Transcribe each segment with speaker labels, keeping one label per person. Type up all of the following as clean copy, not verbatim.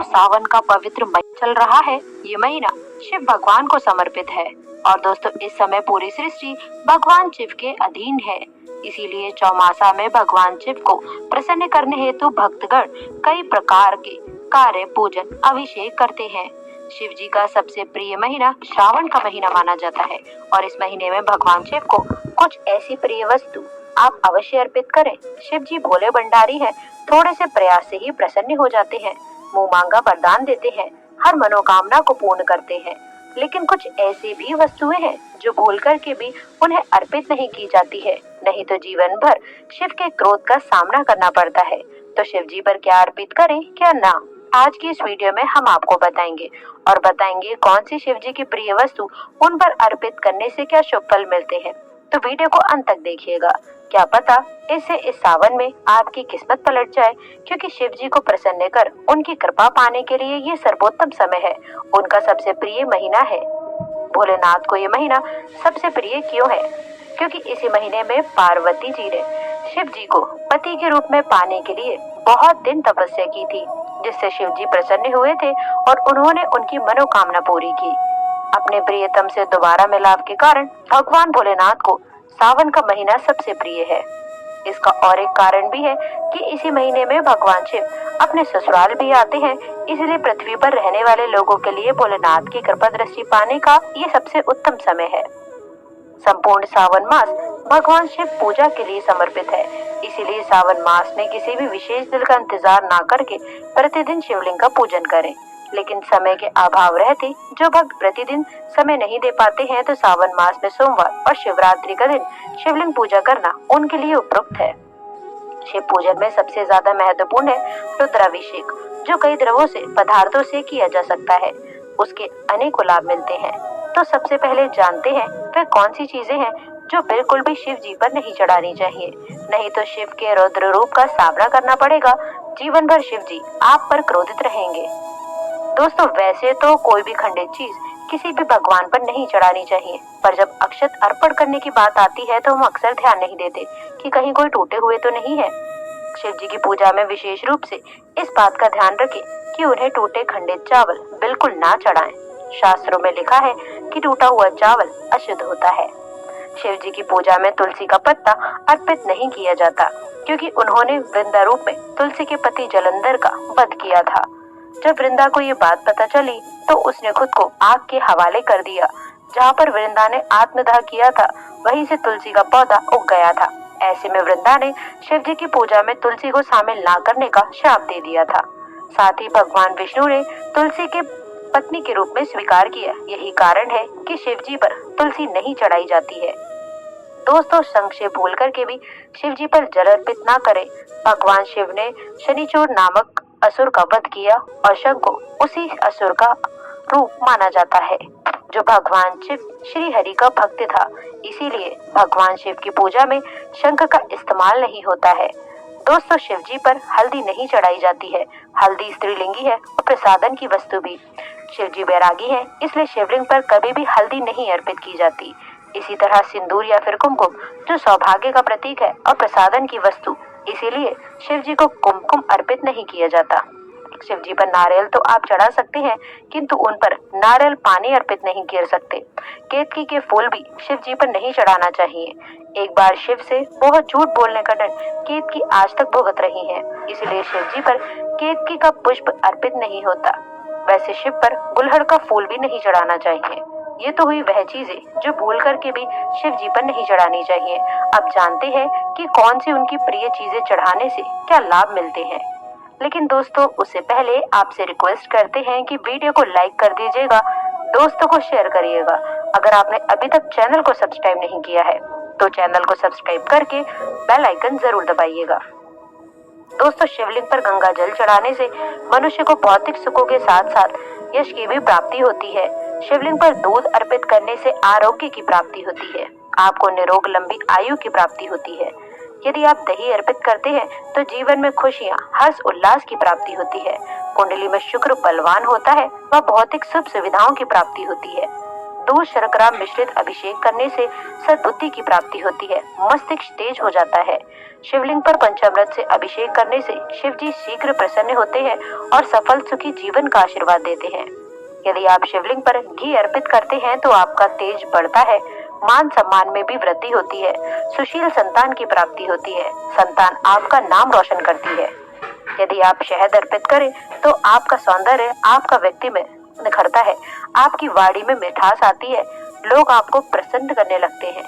Speaker 1: सावन का पवित्र महीना चल रहा है। ये महीना शिव भगवान को समर्पित है और दोस्तों इस समय पूरी सृष्टि भगवान शिव के अधीन है। इसीलिए चौमासा में भगवान शिव को प्रसन्न करने हेतु भक्तगण कई प्रकार के कार्य, पूजन, अभिषेक करते हैं। शिव जी का सबसे प्रिय महीना श्रावण का महीना माना जाता है और इस महीने में भगवान शिव को कुछ ऐसी प्रिय वस्तु आप अवश्य अर्पित करें। शिव जी भोले भंडारी हैं, थोड़े से प्रयास से ही प्रसन्न हो जाते हैं, मुंह मांगा वरदान देते हैं, हर मनोकामना को पूर्ण करते हैं। लेकिन कुछ ऐसी भी वस्तुएं हैं जो भूल कर के भी उन्हें अर्पित नहीं की जाती है, नहीं तो जीवन भर शिव के क्रोध का सामना करना पड़ता है। तो शिव जी पर क्या अर्पित करें क्या ना, आज की इस वीडियो में हम आपको बताएंगे और बताएंगे कौन सी शिव जी की प्रिय वस्तु उन पर अर्पित करने से क्या शुभ फल मिलते हैं। तो वीडियो को अंत तक देखिएगा, क्या पता इससे इस सावन में आपकी किस्मत पलट जाए, क्योंकि शिव जी को प्रसन्न कर उनकी कृपा पाने के लिए ये सर्वोत्तम समय है। उनका सबसे प्रिय महीना है। भोलेनाथ को ये महीना सबसे प्रिय क्यों है? क्योंकि इसी महीने में पार्वती जी ने शिव जी को पति के रूप में पाने के लिए बहुत दिन तपस्या की थी, जिससे शिव जी प्रसन्न हुए थे और उन्होंने उनकी मनोकामना पूरी की। अपने प्रियतम से दोबारा मिलाप के कारण भगवान भोलेनाथ को सावन का महीना सबसे प्रिय है। इसका और एक कारण भी है कि इसी महीने में भगवान शिव अपने ससुराल भी आते हैं, इसलिए पृथ्वी पर रहने वाले लोगों के लिए भोलेनाथ की कृपा दृष्टि पाने का ये सबसे उत्तम समय है। संपूर्ण सावन मास भगवान शिव पूजा के लिए समर्पित है, इसीलिए सावन मास में किसी भी विशेष दिन का इंतजार ना करके प्रतिदिन शिवलिंग का पूजन करें। लेकिन समय के अभाव रहते जो भक्त प्रतिदिन समय नहीं दे पाते हैं, तो सावन मास में सोमवार और शिवरात्रि का दिन शिवलिंग पूजा करना उनके लिए उपयुक्त है। शिव पूजन में सबसे ज्यादा महत्वपूर्ण है रुद्राभिषेक, जो कई द्रव्यों से, पदार्थों से किया जा सकता है। उसके अनेकों लाभ मिलते हैं। तो सबसे पहले जानते हैं वह कौन सी चीजें हैं जो बिल्कुल भी शिव जी पर नहीं चढ़ानी चाहिए, नहीं तो शिव के रौद्र रूप का सामना करना पड़ेगा। जीवन भर शिव जी आप पर क्रोधित रहेंगे। दोस्तों वैसे तो कोई भी खंडित चीज किसी भी भगवान पर नहीं चढ़ानी चाहिए, पर जब अक्षत अर्पण करने की बात आती है तो हम अक्सर ध्यान नहीं देते कि कहीं कोई टूटे हुए तो नहीं है। शिव जी की पूजा में विशेष रूप से इस बात का ध्यान रखें कि उन्हें टूटे खंडित चावल बिल्कुल ना चढ़ाएं। शास्त्रों में लिखा है कि टूटा हुआ चावल अशुद्ध होता है। शिव जी की पूजा में तुलसी का पत्ता अर्पित नहीं किया जाता, क्योंकि उन्होंने वृंदा रूप में तुलसी के पति जलंधर का वध किया था। जब वृंदा को ये बात पता चली तो उसने खुद को आग के हवाले कर दिया। जहाँ पर वृंदा ने आत्मदाह किया था, वहीं से तुलसी का पौधा उग गया था। ऐसे में वृंदा ने शिव जी की पूजा में तुलसी को शामिल ना करने का श्राप दे दिया था। साथ ही भगवान विष्णु ने तुलसी के पत्नी के रूप में स्वीकार किया। यही कारण है कि शिव जी पर तुलसी नहीं चढ़ाई जाती है। दोस्तों संक्षेप भूल करके भी शिव जी पर जल अर्पित ना करें। भगवान शिव ने शनिचूर नामक असुर का वध किया और शंख को उसी असुर का रूप माना जाता है, जो भगवान शिव श्री हरि का भक्त था। इसीलिए भगवान शिव की पूजा में शंख का इस्तेमाल नहीं होता है। दोस्तों शिव जी पर हल्दी नहीं चढ़ाई जाती है। हल्दी स्त्रीलिंगी है और प्रसादन की वस्तु भी। शिव जी बैरागी है, इसलिए शिवलिंग पर कभी भी हल्दी नहीं अर्पित की जाती। इसी तरह सिंदूर या फिर कुमकुम जो सौभाग्य का प्रतीक है और प्रसादन की वस्तु, इसीलिए शिव जी को कुमकुम अर्पित नहीं किया जाता। शिव जी पर नारियल तो आप चढ़ा सकते हैं, किंतु उन पर नारियल पानी अर्पित नहीं कर सकते। केतकी के फूल भी शिव जी पर नहीं चढ़ाना चाहिए। एक बार शिव से बहुत झूठ बोलने का दंड केतकी आज तक भुगत रही है, इसलिए शिव जी पर केतकी का पुष्प अर्पित नहीं होता। वैसे शिव पर गुलहड़ का फूल भी नहीं चढ़ाना चाहिए। ये तो हुई वह चीजें जो भूल करके भी शिव जी पर नहीं चढ़ानी चाहिए। अब जानते हैं कि कौन सी उनकी प्रिय चीजें चढ़ाने से क्या लाभ मिलते हैं। लेकिन दोस्तों उससे पहले आपसे रिक्वेस्ट करते हैं कि वीडियो को लाइक कर दीजिएगा, दोस्तों को शेयर करिएगा। अगर आपने अभी तक चैनल को सब्सक्राइब नहीं किया है तो चैनल को सब्सक्राइब करके बेल आइकन जरूर दबाइएगा। दोस्तों शिवलिंग पर गंगा जल चढ़ाने से मनुष्य को भौतिक सुखों के साथ साथ यश की भी प्राप्ति होती है। शिवलिंग पर दूध अर्पित करने से आरोग्य की प्राप्ति होती है। आपको निरोग लंबी आयु की प्राप्ति होती है। यदि आप दही अर्पित करते हैं तो जीवन में खुशियाँ, हर्ष, उल्लास की प्राप्ति होती है। कुंडली में शुक्र बलवान होता है, वह भौतिक सुख सुविधाओं की प्राप्ति होती है। दूध शर्करा मिश्रित अभिषेक करने से सद्बुद्धि की प्राप्ति होती है, मस्तिष्क तेज हो जाता है। शिवलिंग पर पंचामृत से अभिषेक करने से शिव जी शीघ्र प्रसन्न होते हैं और सफल सुखी जीवन का आशीर्वाद देते हैं। यदि आप शिवलिंग पर घी अर्पित करते हैं तो आपका तेज बढ़ता है, मान सम्मान में भी वृद्धि होती है, सुशील संतान की प्राप्ति होती है, संतान आपका नाम रोशन करती है। यदि आप शहद अर्पित करें तो आपका सौंदर्य, आपका व्यक्तित्व निखरता है, आपकी वाणी में मिठास आती है, लोग आपको प्रसन्न करने लगते हैं।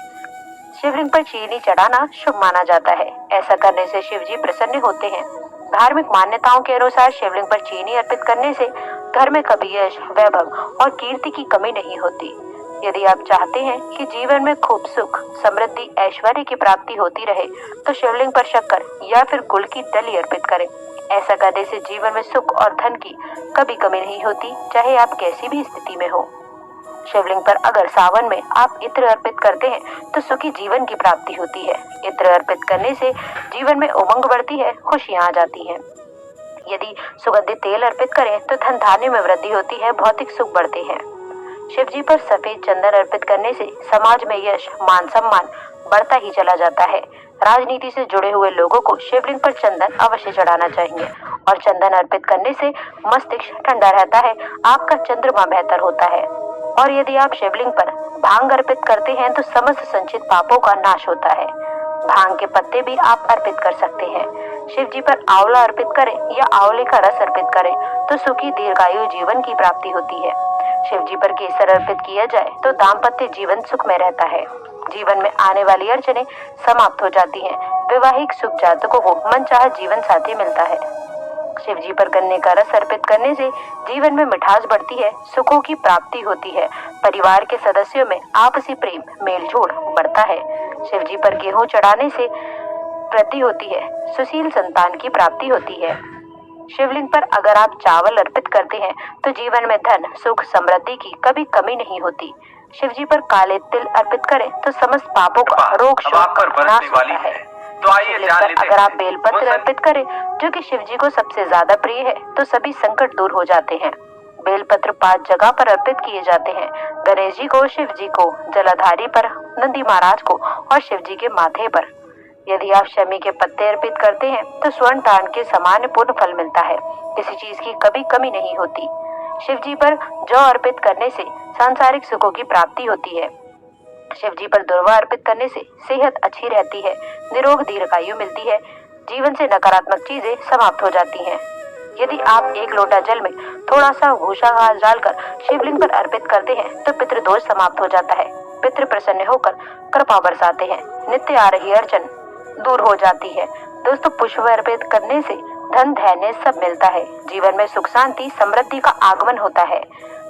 Speaker 1: शिवलिंग पर चीनी चढ़ाना शुभ माना जाता है, ऐसा करने से शिव जी प्रसन्न होते हैं। धार्मिक मान्यताओं के अनुसार शिवलिंग पर चीनी अर्पित करने से घर में कभी यश, वैभव और कीर्ति की कमी नहीं होती। यदि आप चाहते हैं कि जीवन में खूब सुख, समृद्धि, ऐश्वर्य की प्राप्ति होती रहे तो शिवलिंग पर शक्कर या फिर गुड़ की डली अर्पित करें। ऐसा करने से जीवन में सुख और धन की कभी कमी नहीं होती, चाहे आप कैसी भी स्थिति में हो। शिवलिंग पर अगर सावन में आप इत्र अर्पित करते हैं तो सुखी जीवन की प्राप्ति होती है। इत्र अर्पित करने से जीवन में उमंग बढ़ती है, खुशियां आ जाती हैं। यदि सुगंधित तेल अर्पित करें तो धन धान्य में वृद्धि होती है, भौतिक सुख बढ़ते हैं। शिव जी पर सफेद चंदन अर्पित करने से समाज में यश, मान सम्मान बढ़ता ही चला जाता है। राजनीति से जुड़े हुए लोगों को शिवलिंग पर चंदन अवश्य चढ़ाना चाहिए और चंदन अर्पित करने से मस्तिष्क ठंडा रहता है, आपका चंद्रमा बेहतर होता है। और यदि आप शिवलिंग पर भांग अर्पित करते हैं तो समस्त संचित पापों का नाश होता है। भांग के पत्ते भी आप अर्पित कर सकते हैं। शिव जी पर आंवला अर्पित करें या आंवले का रस अर्पित करें तो सुखी दीर्घायु जीवन की प्राप्ति होती है। शिव जी पर केसर अर्पित किया जाए तो दाम्पत्य जीवन सुख में रहता है, जीवन में आने वाली अड़चनें समाप्त हो जाती हैं, वैवाहिक सुख जातकों को मनचाहा जीवन साथी मिलता है। शिव जी पर गन्ने का रस अर्पित करने से जीवन में मिठास बढ़ती है, सुखों की प्राप्ति होती है, परिवार के सदस्यों में आपसी प्रेम, मेलजोल बढ़ता है। शिव जी पर गेहूं चढ़ाने से वृद्धि होती है, सुशील संतान की प्राप्ति होती है। शिवलिंग पर अगर आप चावल अर्पित करते हैं तो जीवन में धन, सुख, समृद्धि की कभी कमी नहीं होती। शिव जी पर काले तिल अर्पित करें तो समस्त पापों का, रोग, शोक का नाश होता है।
Speaker 2: तो आइए जान लेते हैं।
Speaker 1: अगर आप बेलपत्र अर्पित करें जो कि शिव जी को सबसे ज्यादा प्रिय है तो सभी संकट दूर हो जाते हैं। बेलपत्र 5 जगह पर अर्पित किए जाते हैं, गणेश जी को, शिव जी को, जलाधारी पर, नंदी महाराज को और शिव जी के माथे पर। यदि आप शमी के पत्ते अर्पित करते हैं तो स्वर्ण दान के समान पूर्ण फल मिलता है, किसी चीज की कभी कमी नहीं होती। शिव जी पर जौ अर्पित करने से सांसारिक सुखों की प्राप्ति होती है। शिव जी पर दुर्वा अर्पित करने से सेहत अच्छी रहती है, निरोग दीर्घायु मिलती है, जीवन से नकारात्मक चीजें समाप्त हो जाती हैं। यदि आप 1 लोटा जल में थोड़ा सा भूसा घास डालकर शिवलिंग पर अर्पित करते हैं तो पितृदोष समाप्त हो जाता है, पितृ प्रसन्न होकर कृपा बरसाते हैं, नित्य आ रही अड़चन दूर हो जाती है। दोस्तों, पुष्प अर्पित करने से धन, धैर्य सब मिलता है, जीवन में सुख, शांति, समृद्धि का आगमन होता है।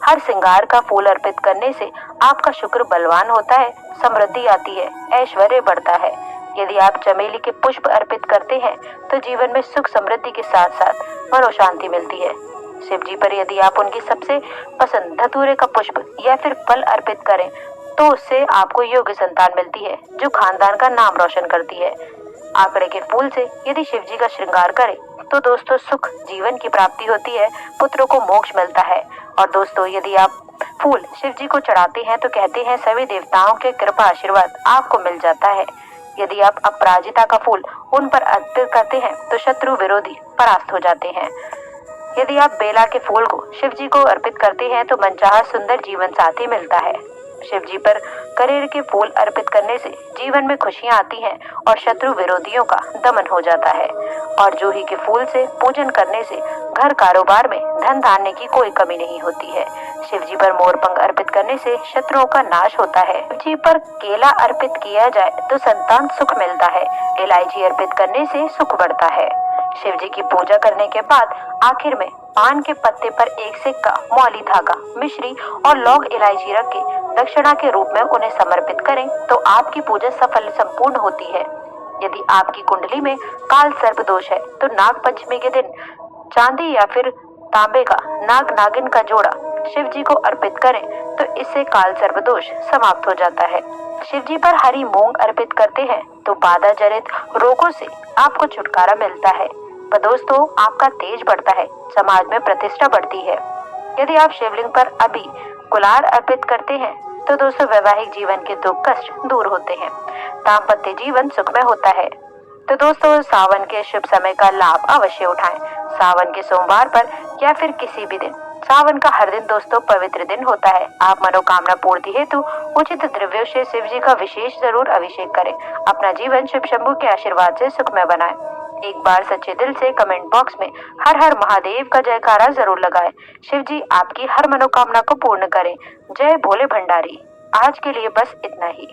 Speaker 1: हर श्रृंगार का फूल अर्पित करने से आपका शुक्र बलवान होता है, समृद्धि आती है, ऐश्वर्य बढ़ता है। यदि आप चमेली के पुष्प अर्पित करते हैं तो जीवन में सुख, समृद्धि के साथ साथ मनोशांति मिलती है। शिव जी पर यदि आप उनकी सबसे पसंद धतूरे का पुष्प या फिर फल अर्पित करें तो उससे आपको योग्य संतान मिलती है जो खानदान का नाम रोशन करती है। आंकड़े के फूल से यदि शिव जी का श्रृंगार करें तो दोस्तों सुख, जीवन की प्राप्ति होती है, पुत्रों को मोक्ष मिलता है। और दोस्तों, यदि आप फूल शिव जी को चढ़ाते हैं तो कहते हैं सभी देवताओं के कृपा आशीर्वाद आपको मिल जाता है। यदि आप अपराजिता का फूल उन पर अर्पित करते हैं तो शत्रु विरोधी परास्त हो जाते हैं। यदि आप बेला के फूल को शिव जी को अर्पित करते हैं तो मनचाहा सुंदर जीवन साथी मिलता है। शिव जी पर कनेर के फूल अर्पित करने से जीवन में खुशियां आती हैं और शत्रु विरोधियों का दमन हो जाता है। और जूही के फूल से पूजन करने से घर, कारोबार में धन धान्य की कोई कमी नहीं होती है। शिव जी पर मोरपंख अर्पित करने से शत्रुओं का नाश होता है। शिव जी पर केला अर्पित किया जाए तो संतान सुख मिलता है। इलायची अर्पित करने से सुख बढ़ता है। शिव जी की पूजा करने के बाद आखिर में पान के पत्ते पर 1 सिक्का, मौली धागा, मिश्री और लौंग, इलायची रख के दक्षिणा के रूप में उन्हें समर्पित करें तो आपकी पूजा सफल संपूर्ण होती है। यदि आपकी कुंडली में काल सर्प दोष है तो नाग पंचमी के दिन चांदी या फिर तांबे का नाग नागिन का जोड़ा शिव जी को अर्पित करें तो इससे काल सर्प दोष समाप्त हो जाता है। शिव जी पर हरी मूंग अर्पित करते हैं तो बाधा जनित रोगों से आपको छुटकारा मिलता है। पर दोस्तों, आपका तेज बढ़ता है, समाज में प्रतिष्ठा बढ़ती है। यदि आप शिवलिंग पर अभी गुलाल अर्पित करते हैं तो दोस्तों वैवाहिक जीवन के दुख कष्ट दूर होते हैं, दाम्पत्य जीवन सुखमय होता है। तो दोस्तों सावन के शुभ समय का लाभ अवश्य उठाएं। सावन के सोमवार पर या फिर किसी भी दिन। सावन का हर दिन दोस्तों पवित्र दिन होता है। आप मनोकामना पूर्ति हेतु उचित द्रव्यों से शिव जी का विशेष जरूर अभिषेक करें। अपना जीवन शिव शंभू के आशीर्वाद से सुखमय बनाएं। एक बार सच्चे दिल से कमेंट बॉक्स में हर हर महादेव का जयकारा जरूर लगाएं। शिव जी आपकी हर मनोकामना को पूर्ण करें। जय भोले भंडारी। आज के लिए बस इतना ही।